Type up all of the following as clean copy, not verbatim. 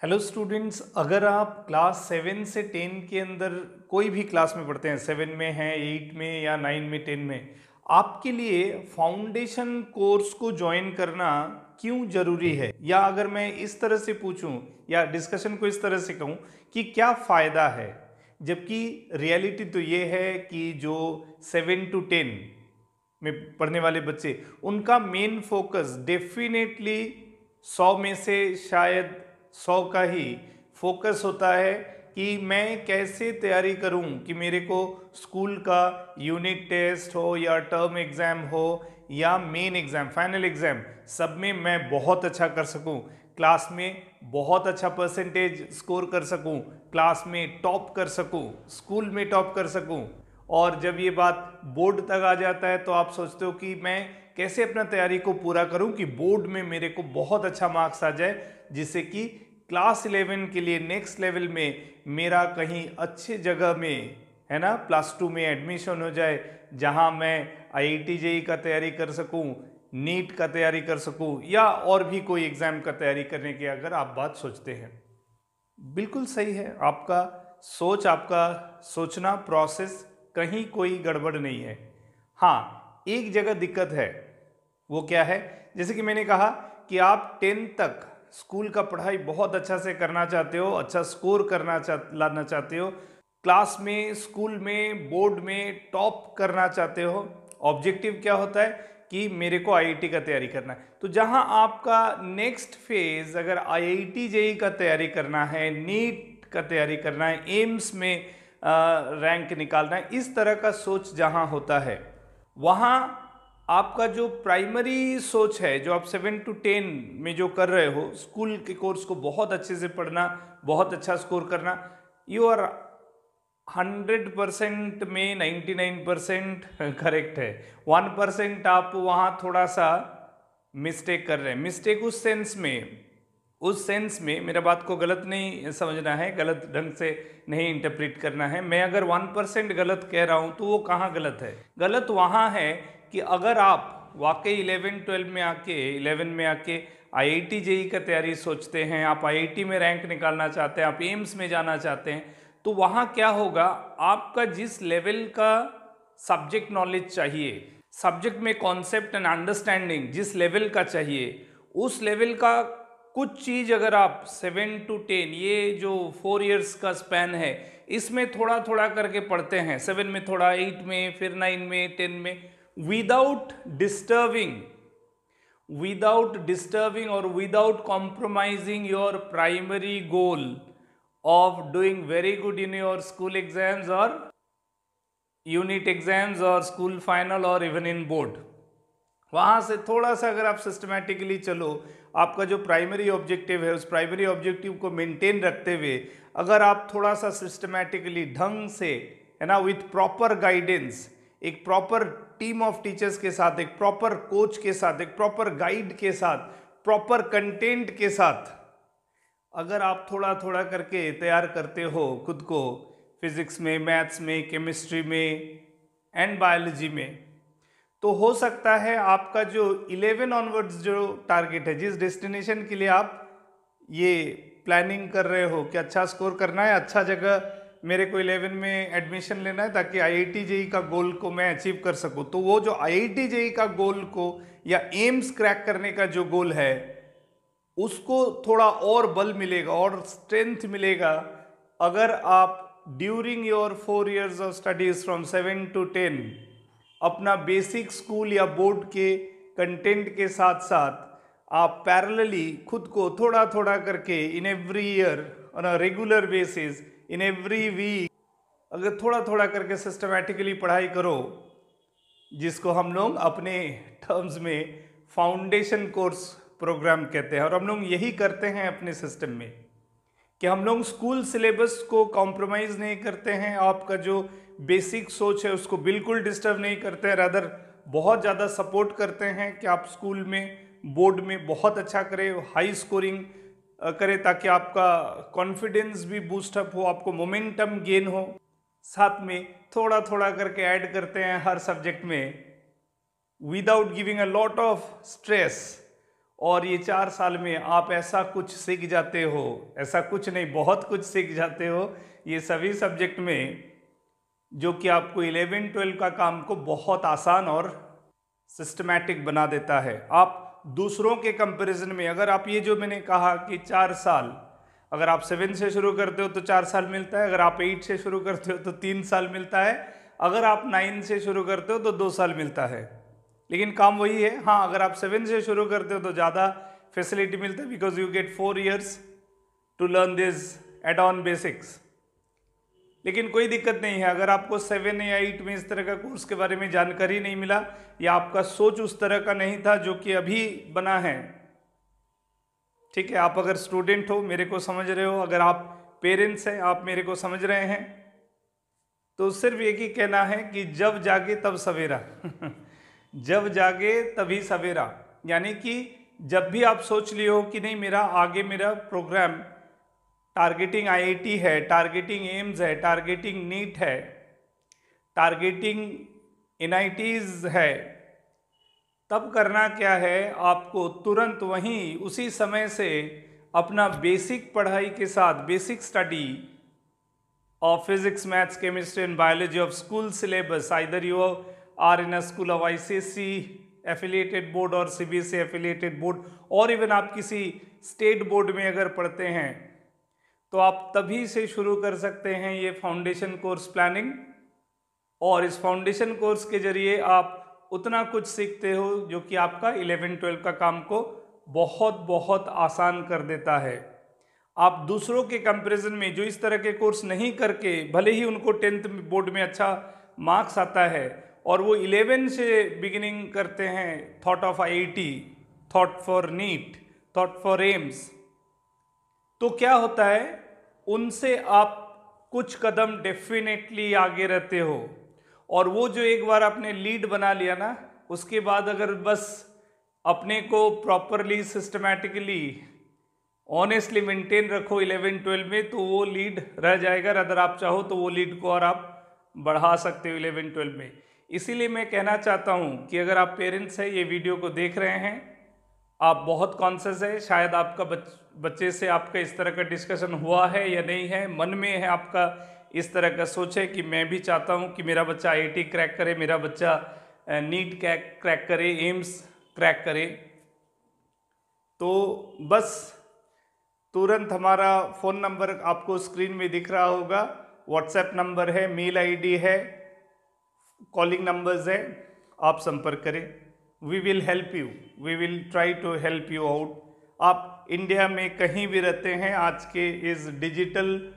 Hello students, अगर आप class 7 से 10 के अंदर कोई भी क्लास में पढ़ते हैं, 7 में हैं, 8 में या 9 में, 10 में, आपके लिए फाउंडेशन कोर्स को ज्वाइन करना क्यों जरूरी है? या अगर मैं इस तरह से पूछूं या डिस्कशन को इस तरह से कहूं कि क्या फ़ायदा है, जबकि रियलिटी तो ये है कि जो 7 to 10 में पढ़ने वाले बच्चे, उनका मेन फोकस डेफिनेटली 100 में से शायद 100 का ही फोकस होता है कि मैं कैसे तैयारी करूं कि मेरे को स्कूल का यूनिट टेस्ट हो या टर्म एग्ज़ाम हो या मेन एग्ज़ाम, फाइनल एग्ज़ाम, सब में मैं बहुत अच्छा कर सकूं, क्लास में बहुत अच्छा परसेंटेज स्कोर कर सकूं, क्लास में टॉप कर सकूं, स्कूल में टॉप कर सकूं। और जब ये बात बोर्ड तक आ जाता है तो आप सोचते हो कि मैं कैसे अपना तैयारी को पूरा करूं कि बोर्ड में मेरे को बहुत अच्छा मार्क्स आ जाए, जिससे कि क्लास 11 के लिए नेक्स्ट लेवल में मेरा कहीं अच्छे जगह में, है ना, +2 में एडमिशन हो जाए, जहां मैं आईआईटी जेईई का तैयारी कर सकूं, नीट का तैयारी कर सकूं या और भी कोई एग्ज़ाम का तैयारी करने की अगर आप बात सोचते हैं। बिल्कुल सही है आपका सोच, आपका सोचना प्रोसेस, कहीं कोई गड़बड़ नहीं है। हाँ, एक जगह दिक्कत है। वो क्या है? जैसे कि मैंने कहा कि आप 10 तक स्कूल का पढ़ाई बहुत अच्छा से करना चाहते हो, अच्छा स्कोर लाना चाहते हो, क्लास में, स्कूल में, बोर्ड में टॉप करना चाहते हो। ऑब्जेक्टिव क्या होता है कि मेरे को आईआईटी का तैयारी करना है। तो जहां आपका नेक्स्ट फेज अगर आईआईटी जेईई का तैयारी करना है, नीट का तैयारी करना है, एम्स में रैंक निकालना है, इस तरह का सोच जहां होता है, वहां आपका जो प्राइमरी सोच है, जो आप 7 to 10 में जो कर रहे हो, स्कूल के कोर्स को बहुत अच्छे से पढ़ना, बहुत अच्छा स्कोर करना, यू आर 100% में 99% करेक्ट है। 1% आप वहाँ थोड़ा सा मिस्टेक कर रहे हैं। मिस्टेक उस सेंस में मेरा बात को गलत नहीं समझना है, गलत ढंग से नहीं इंटरप्रेट करना है। मैं अगर 1% गलत कह रहा हूँ तो वो कहाँ गलत है? गलत वहाँ है कि अगर आप वाकई 11 में आके आईआईटी जेईई का तैयारी सोचते हैं, आप आईआईटी में रैंक निकालना चाहते हैं, आप एम्स में जाना चाहते हैं, तो वहाँ क्या होगा, आपका जिस लेवल का सब्जेक्ट नॉलेज चाहिए, सब्जेक्ट में कॉन्सेप्ट एंड अंडरस्टैंडिंग जिस लेवल का चाहिए, उस लेवल का कुछ चीज़ अगर आप 7 to 10, ये जो 4 इयर्स का स्पैन है, इसमें थोड़ा थोड़ा करके पढ़ते हैं, 7 में थोड़ा, 8 में, फिर 9 में, 10 में, without disturbing or without compromising your primary goal of doing very good in your school exams or unit exams और स्कूल फाइनल और इवन इन बोर्ड, वहाँ से थोड़ा सा अगर आप सिस्टमैटिकली चलो, आपका जो प्राइमरी ऑब्जेक्टिव है, उस प्राइमरी ऑब्जेक्टिव को मेंटेन रखते हुए अगर आप थोड़ा सा सिस्टमैटिकली ढंग से, है ना, विथ प्रॉपर गाइडेंस, एक प्रॉपर टीम ऑफ टीचर्स के साथ, एक प्रॉपर कोच के साथ, एक प्रॉपर गाइड के साथ, प्रॉपर कंटेंट के साथ, अगर आप थोड़ा थोड़ा करके तैयार करते हो खुद को फिजिक्स में, मैथ्स में, केमिस्ट्री में एंड बायोलॉजी में, तो हो सकता है आपका जो 11 ऑनवर्ड्स जो टारगेट है, जिस डेस्टिनेशन के लिए आप ये प्लानिंग कर रहे हो कि अच्छा स्कोर करना है, अच्छा जगह मेरे को 11 में एडमिशन लेना है ताकि आईआईटी जेईई का गोल को मैं अचीव कर सकूं, तो वो जो आईआईटी जेईई का गोल को या एम्स क्रैक करने का जो गोल है, उसको थोड़ा और बल मिलेगा और स्ट्रेंथ मिलेगा अगर आप during your 4 years of studies from 7 to 10 अपना बेसिक स्कूल या बोर्ड के कंटेंट के साथ साथ आप पैरेलली खुद को थोड़ा थोड़ा करके in every year, on a regular basis, in every week, अगर थोड़ा थोड़ा करके सिस्टमैटिकली पढ़ाई करो, जिसको हम लोग अपने टर्म्स में फाउंडेशन कोर्स प्रोग्राम कहते हैं, और हम लोग यही करते हैं अपने सिस्टम में कि हम लोग स्कूल सिलेबस को कॉम्प्रोमाइज़ नहीं करते हैं, आपका जो बेसिक सोच है उसको बिल्कुल डिस्टर्ब नहीं करते हैं, रादर बहुत ज़्यादा सपोर्ट करते हैं कि आप स्कूल में, बोर्ड में बहुत अच्छा करें, हाई स्कोरिंग करें, ताकि आपका कॉन्फिडेंस भी बूस्टअप हो, आपको मोमेंटम गेन हो। साथ में थोड़ा थोड़ा करके ऐड करते हैं हर सब्जेक्ट में, without giving a lot of stress और ये 4 साल में आप ऐसा कुछ सीख जाते हो, ऐसा कुछ नहीं बहुत कुछ सीख जाते हो ये सभी सब्जेक्ट में, जो कि आपको 11-12 का काम को बहुत आसान और सिस्टमैटिक बना देता है। आप दूसरों के कंपैरिजन में, अगर आप ये जो मैंने कहा कि 4 साल, अगर आप 7 से शुरू करते हो तो 4 साल मिलता है, अगर आप 8 से शुरू करते हो तो 3 साल मिलता है, अगर आप 9 से शुरू करते हो तो 2 साल मिलता है, लेकिन काम वही है। हाँ, अगर आप 7 से शुरू करते हो तो ज़्यादा फैसिलिटी मिलता है, because you get 4 years to learn this add on basics. लेकिन कोई दिक्कत नहीं है, अगर आपको 7 या 8 में इस तरह का कोर्स के बारे में जानकारी नहीं मिला, या आपका सोच उस तरह का नहीं था जो कि अभी बना है, ठीक है, आप अगर स्टूडेंट हो मेरे को समझ रहे हो, अगर आप पेरेंट्स हैं आप मेरे को समझ रहे हैं, तो सिर्फ एक ही कहना है कि जब जागे तब सवेरा जब जागे तभी सवेरा, यानी कि जब भी आप सोच लिए हो कि नहीं मेरा आगे मेरा प्रोग्राम टारगेटिंग आईआईटी है, टारगेटिंग एम्स है, टारगेटिंग नीट है, टारगेटिंग एनआईटीज है, तब करना क्या है, आपको तुरंत वहीं उसी समय से अपना बेसिक पढ़ाई के साथ basic study of physics, maths, chemistry and biology of school syllabus, either you are in a school of ICSE affiliated board or CBSE affiliated board, और इवन आप किसी स्टेट बोर्ड में अगर पढ़ते हैं तो आप तभी से शुरू कर सकते हैं ये फाउंडेशन कोर्स प्लानिंग। और इस फाउंडेशन कोर्स के जरिए आप उतना कुछ सीखते हो जो कि आपका 11-12 का काम को बहुत बहुत आसान कर देता है। आप दूसरों के कंपैरिजन में जो इस तरह के कोर्स नहीं करके, भले ही उनको 10th बोर्ड में अच्छा मार्क्स आता है और वो 11 से बिगिनिंग करते हैं, thought of IIT, thought for NEET, thought for AIIMS, तो क्या होता है उनसे आप कुछ कदम डेफिनेटली आगे रहते हो। और वो जो एक बार आपने लीड बना लिया ना, उसके बाद अगर बस अपने को प्रॉपरली सिस्टमैटिकली ऑनेस्टली मेंटेन रखो 11-12 में, तो वो लीड रह जाएगा। अगर आप चाहो तो वो लीड को और आप बढ़ा सकते हो 11-12 में। इसीलिए मैं कहना चाहता हूँ कि अगर आप पेरेंट्स हैं, ये वीडियो को देख रहे हैं, आप बहुत कॉन्शियस है, शायद आपका बच्चे से आपका इस तरह का डिस्कशन हुआ है या नहीं है, मन में है आपका इस तरह का सोच है कि मैं भी चाहता हूँ कि मेरा बच्चा आईआईटी क्रैक करे, मेरा बच्चा नीट क्रैक करे, एम्स क्रैक करे। तो बस तुरंत हमारा फ़ोन नंबर आपको स्क्रीन में दिख रहा होगा, व्हाट्सएप नंबर है, मेल आईडी है, कॉलिंग नंबर्स है, आप संपर्क करें। We will help you, we will try to help you out. आप इंडिया में कहीं भी रहते हैं, आज के इस डिजिटल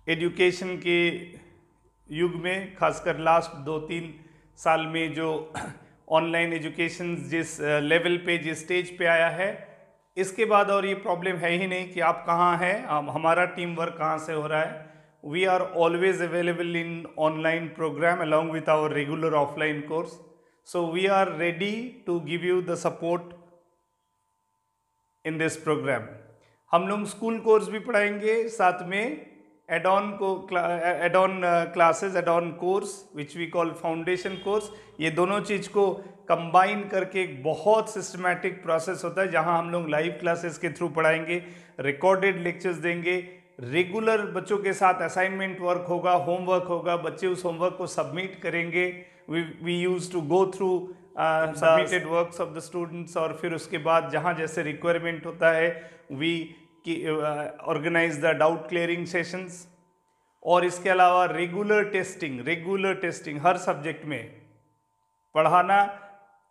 एजुकेशन के युग में, खासकर लास्ट 2-3 साल में जो ऑनलाइन एजुकेशन जिस लेवल पे, जिस स्टेज पे आया है, इसके बाद और ये प्रॉब्लम है ही नहीं कि आप कहाँ हैं, हमारा टीम वर्क कहाँ से हो रहा है। We are always available in online program along with our regular offline course, so we are ready to give you the support in this program. हम लोग स्कूल कोर्स भी पढ़ाएंगे, साथ में add on classes, add on course which we call foundation course. ये दोनों चीज़ को combine करके एक बहुत सिस्टमैटिक प्रोसेस होता है, जहां हम लोग लाइव क्लासेस के थ्रू पढ़ाएंगे, रिकॉर्डेड लेक्चर्स देंगे, रेगुलर बच्चों के साथ असाइनमेंट वर्क होगा, होमवर्क होगा, बच्चे उस होमवर्क को सबमिट करेंगे। We use to go through submitted works of the students, और फिर उसके बाद जहां जैसे रिक्वायरमेंट होता है we organize the doubt clearing sessions. और इसके अलावा रेगुलर टेस्टिंग हर सब्जेक्ट में पढ़ाना,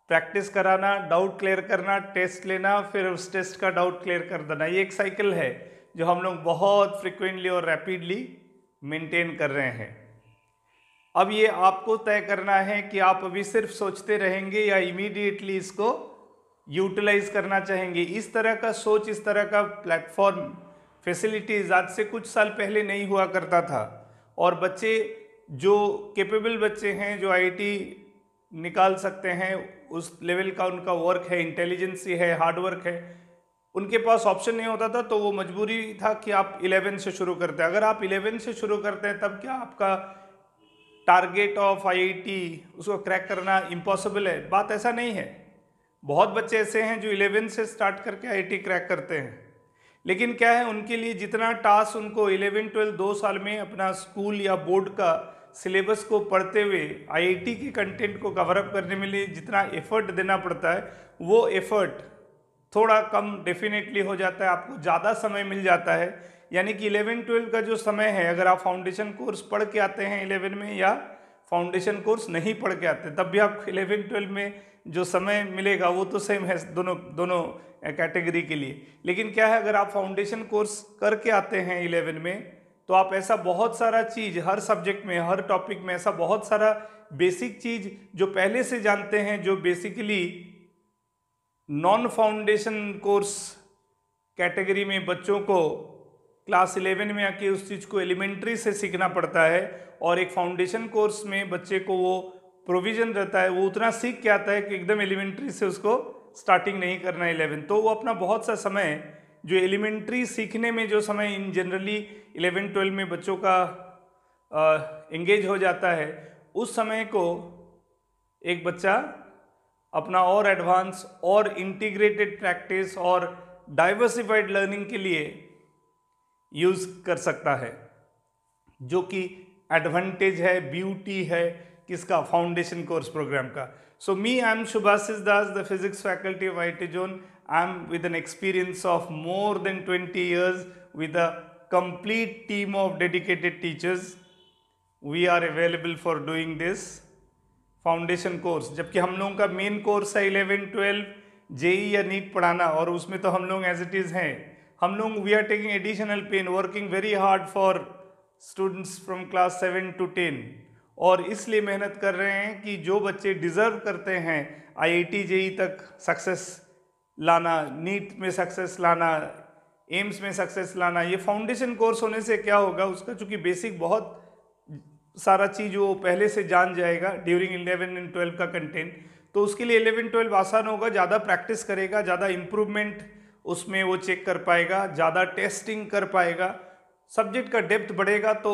प्रैक्टिस कराना, डाउट क्लियर करना, टेस्ट लेना, फिर उस टेस्ट का डाउट क्लियर कर देना। ये एक साइकिल है जो हम लोग बहुत फ्रिक्वेंटली और रैपिडली मेंटेन कर रहे हैं। अब ये आपको तय करना है कि आप अभी सिर्फ सोचते रहेंगे या इमीडिएटली इसको यूटिलाइज करना चाहेंगे। इस तरह का सोच, इस तरह का प्लेटफॉर्म, फैसिलिटीज आज से कुछ साल पहले नहीं हुआ करता था। और बच्चे जो केपेबल बच्चे हैं, जो आईआईटी निकाल सकते हैं, उस लेवल का उनका वर्क है, इंटेलिजेंसी है, हार्ड वर्क है, उनके पास ऑप्शन नहीं होता था, तो वो मजबूरी था कि आप 11 से शुरू करते हैं। अगर आप 11 से शुरू करते हैं तब क्या आपका टारगेट ऑफ आईआईटी उसको क्रैक करना इम्पॉसिबल है? बात ऐसा नहीं है। बहुत बच्चे ऐसे हैं जो 11 से स्टार्ट करके आईआईटी क्रैक करते हैं, लेकिन क्या है उनके लिए जितना टास्क उनको 11 12 2 साल में अपना स्कूल या बोर्ड का सिलेबस को पढ़ते हुए आईआईटी के कंटेंट को कवर अप करने में लिए जितना एफर्ट देना पड़ता है, वो एफर्ट थोड़ा कम डेफिनेटली हो जाता है, आपको ज़्यादा समय मिल जाता है। यानी कि 11 12 का जो समय है, अगर आप फाउंडेशन कोर्स पढ़ के आते हैं 11 में या फाउंडेशन कोर्स नहीं पढ़ के आते, तब भी आप 11 12 में जो समय मिलेगा वो तो सेम है दोनों कैटेगरी के लिए। लेकिन क्या है, अगर आप फाउंडेशन कोर्स करके आते हैं 11 में, तो आप ऐसा बहुत सारा चीज़ हर सब्जेक्ट में, हर टॉपिक में ऐसा बहुत सारा बेसिक चीज़ जो पहले से जानते हैं, जो basically non foundation course category में बच्चों को क्लास 11 में आके उस चीज़ को एलिमेंट्री से सीखना पड़ता है, और एक फाउंडेशन कोर्स में बच्चे को वो प्रोविज़न रहता है, वो उतना सीख के आता है कि एकदम एलिमेंट्री से उसको स्टार्टिंग नहीं करना है 11। तो वो अपना बहुत सा समय जो एलिमेंट्री सीखने में जो समय इन जनरली 11 12 में बच्चों का एंगेज हो जाता है, उस समय को एक बच्चा अपना और एडवांस और इंटीग्रेटेड प्रैक्टिस और डाइवर्सिफाइड लर्निंग के लिए यूज़ कर सकता है, जो कि एडवांटेज है, ब्यूटी है किसका, फाउंडेशन कोर्स प्रोग्राम का। So me I am Shubhashish Das, the physics faculty of IIT zone. I am with an experience of more than 20 years with a complete team of dedicated teachers. We are available for doing this foundation course, जबकि हम लोगों का main course है 11 12 JEE या NEET पढ़ाना, और उसमें तो हम लोग एज इट इज़ हैं। हम लोग we are taking additional pain, working very hard for students from class 7 to 10, और इसलिए मेहनत कर रहे हैं कि जो बच्चे डिज़र्व करते हैं आईआईटी जेई तक सक्सेस लाना, नीट में सक्सेस लाना, एम्स में सक्सेस लाना। ये फाउंडेशन कोर्स होने से क्या होगा, उसका चूँकि बेसिक बहुत सारा चीज़ वो पहले से जान जाएगा ड्यूरिंग 11 and 12 का कंटेंट, तो उसके लिए 11 12 आसान होगा, ज़्यादा प्रैक्टिस करेगा, ज़्यादा इम्प्रूवमेंट उसमें वो चेक कर पाएगा, ज़्यादा टेस्टिंग कर पाएगा, सब्जेक्ट का डेप्थ बढ़ेगा, तो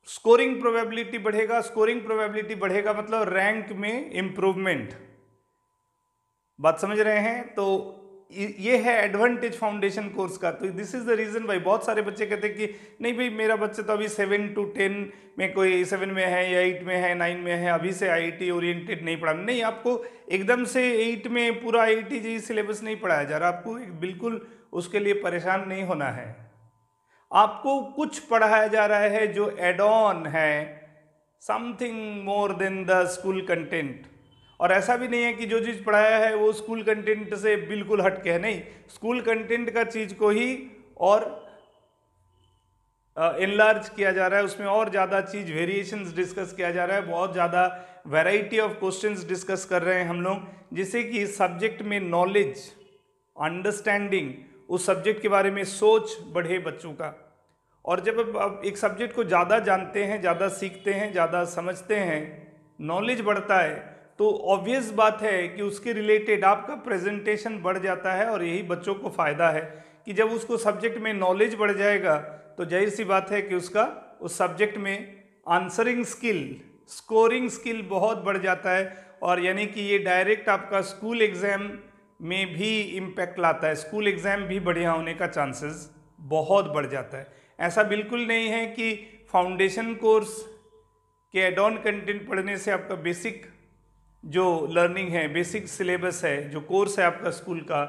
स्कोरिंग प्रोबेबिलिटी बढ़ेगा। स्कोरिंग प्रोबेबिलिटी बढ़ेगा मतलब रैंक में इम्प्रूवमेंट। बात समझ रहे हैं? तो ये है एडवांटेज फाउंडेशन कोर्स का। तो दिस इज द रीज़न भाई बहुत सारे बच्चे कहते हैं कि नहीं भाई मेरा बच्चा तो अभी 7 to 10 में, कोई 7 में है या 8 में है, 9 में है, अभी से आईआईटी ओरिएंटेड नहीं पढ़ा। नहीं, आपको एकदम से 8 में पूरा आईआईटी जेईई सिलेबस नहीं पढ़ाया जा रहा, आपको बिल्कुल उसके लिए परेशान नहीं होना है। आपको कुछ पढ़ाया जा रहा है जो एड ऑन है, something more than the school content. और ऐसा भी नहीं है कि जो चीज़ पढ़ाया है वो स्कूल कंटेंट से बिल्कुल हट के है, नहीं, स्कूल कंटेंट का चीज़ को ही और इनलार्ज किया जा रहा है, उसमें और ज़्यादा चीज़ वेरिएशंस डिस्कस किया जा रहा है, बहुत ज़्यादा वैरायटी ऑफ क्वेश्चंस डिस्कस कर रहे हैं हम लोग, जिससे कि सब्जेक्ट में नॉलेज, अंडरस्टैंडिंग, उस सब्जेक्ट के बारे में सोच बढ़े बच्चों का। और जब आप एक सब्जेक्ट को ज़्यादा जानते हैं, ज़्यादा सीखते हैं, ज़्यादा समझते हैं, नॉलेज बढ़ता है, तो ऑब्वियस बात है कि उसके रिलेटेड आपका प्रेजेंटेशन बढ़ जाता है। और यही बच्चों को फ़ायदा है कि जब उसको सब्जेक्ट में नॉलेज बढ़ जाएगा तो जाहिर सी बात है कि उसका उस सब्जेक्ट में आंसरिंग स्किल, स्कोरिंग स्किल बहुत बढ़ जाता है। और यानी कि ये डायरेक्ट आपका स्कूल एग्ज़ाम में भी इम्पैक्ट लाता है, स्कूल एग्ज़ाम भी बढ़िया होने का चांसेस बहुत बढ़ जाता है। ऐसा बिल्कुल नहीं है कि फाउंडेशन कोर्स के एड ऑन कंटेंट पढ़ने से आपका बेसिक जो लर्निंग है, बेसिक सिलेबस है, जो कोर्स है आपका स्कूल का,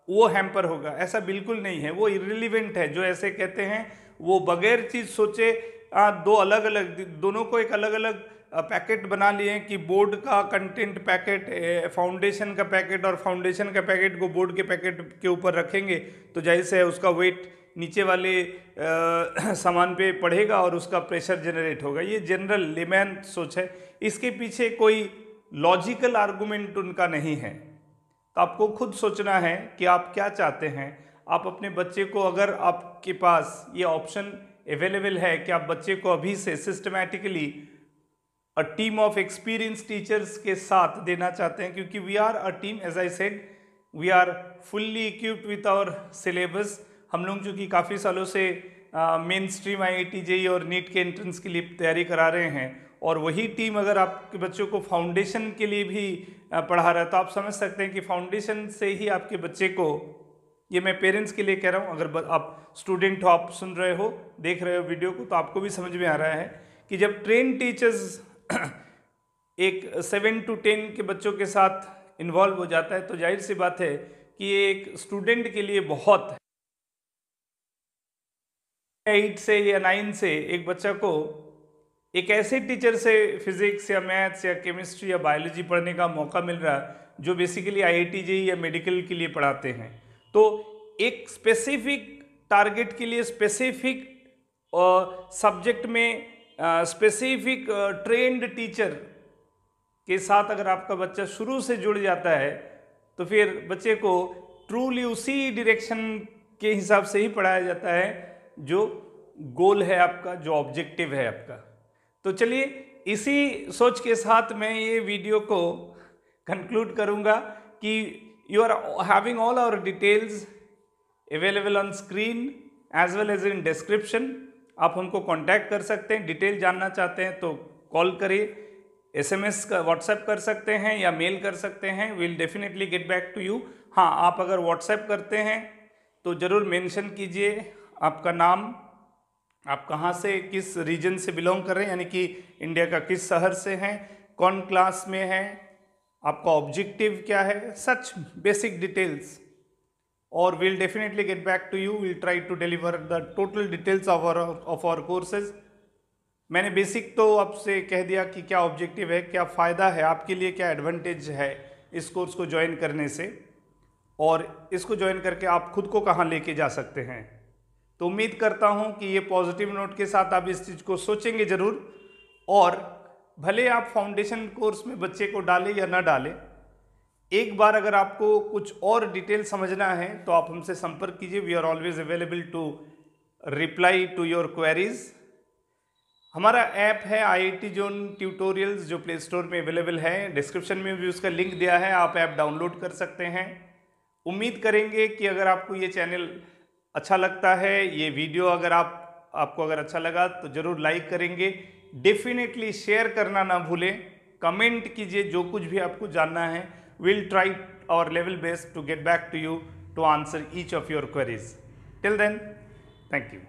वो हैम्पर होगा, ऐसा बिल्कुल नहीं है। वो इररिलेवेंट है। जो ऐसे कहते हैं वो बगैर चीज़ सोचे दो अलग अलग, दोनों को एक अलग अलग पैकेट बना लिए कि बोर्ड का कंटेंट पैकेट, फाउंडेशन का पैकेट, और फाउंडेशन का पैकेट को बोर्ड के पैकेट के ऊपर रखेंगे तो जाहिर से उसका वेट नीचे वाले सामान पे पड़ेगा और उसका प्रेशर जनरेट होगा। ये जनरल लेमैन सोच है, इसके पीछे कोई लॉजिकल आर्गुमेंट उनका नहीं है। तो आपको खुद सोचना है कि आप क्या चाहते हैं। आप अपने बच्चे को, अगर आपके पास ये ऑप्शन अवेलेबल है कि आप बच्चे को अभी से systematically a team of experience teachers के साथ देना चाहते हैं, क्योंकि we are a team, as I said, we are fully equipped with our syllabus. हम लोग चूँकि काफ़ी सालों से मेन स्ट्रीम आईआईटी जेईई और नीट के एंट्रेंस के लिए तैयारी करा रहे हैं, और वही टीम अगर आपके बच्चों को फाउंडेशन के लिए भी पढ़ा रहा है, तो आप समझ सकते हैं कि फाउंडेशन से ही आपके बच्चे को, ये मैं पेरेंट्स के लिए कह रहा हूँ, अगर आप स्टूडेंट हो, आप सुन रहे हो, देख रहे हो वीडियो को, तो आपको भी समझ में आ रहा है कि जब ट्रेन टीचर्स एक 7 to 10 के बच्चों के साथ इन्वॉल्व हो जाता है, तो जाहिर सी बात है कि ये एक स्टूडेंट के लिए बहुत 8 से या 9 से एक बच्चा को एक ऐसे टीचर से फिजिक्स या मैथ्स या केमिस्ट्री या बायोलॉजी पढ़ने का मौका मिल रहा है जो बेसिकली IIT JEE या मेडिकल के लिए पढ़ाते हैं। तो एक स्पेसिफिक टारगेट के लिए स्पेसिफिक सब्जेक्ट में स्पेसिफिक ट्रेंड टीचर के साथ अगर आपका बच्चा शुरू से जुड़ जाता है, तो फिर बच्चे को ट्रूली उसी डायरेक्शन के हिसाब से ही पढ़ाया जाता है जो गोल है आपका, जो ऑब्जेक्टिव है आपका। तो चलिए इसी सोच के साथ मैं ये वीडियो को कंक्लूड करूंगा कि you are having all our details available on screen as well as in description. आप हमको कांटेक्ट कर सकते हैं, डिटेल जानना चाहते हैं तो कॉल करिए, SMS का व्हाट्सएप कर सकते हैं या मेल कर सकते हैं, will definitely get back to you. हाँ, आप अगर व्हाट्सएप करते हैं तो ज़रूर मेंशन कीजिए आपका नाम, आप कहाँ से, किस रीजन से बिलोंग कर रहे हैं, यानी कि इंडिया का किस शहर से हैं, कौन क्लास में है, आपका ऑब्जेक्टिव क्या है, सच बेसिक डिटेल्स, और will definitely get back to you. Will try to deliver the total details of our courses. मैंने बेसिक तो आपसे कह दिया कि क्या ऑब्जेक्टिव है, क्या फ़ायदा है आपके लिए, क्या एडवांटेज है इस कोर्स को ज्वाइन करने से, और इसको ज्वाइन करके आप खुद को कहाँ लेके जा सकते हैं। तो उम्मीद करता हूँ कि ये पॉजिटिव नोट के साथ आप इस चीज़ को सोचेंगे ज़रूर, और भले आप फाउंडेशन कोर्स में बच्चे को डालें या ना डालें, एक बार अगर आपको कुछ और डिटेल समझना है तो आप हमसे संपर्क कीजिए। We are always available to reply to your queries. हमारा ऐप है IIT जोन ट्यूटोरियल्स, जो प्ले स्टोर में अवेलेबल है, डिस्क्रिप्शन में भी उसका लिंक दिया है, आप ऐप डाउनलोड कर सकते हैं। उम्मीद करेंगे कि अगर आपको ये चैनल अच्छा लगता है, ये वीडियो अगर आपको अगर अच्छा लगा तो ज़रूर लाइक करेंगे, डेफिनेटली शेयर करना ना भूलें, कमेंट कीजिए जो कुछ भी आपको जानना है। Will try our level best to get back to you to answer each of your queries. Till then, thank you.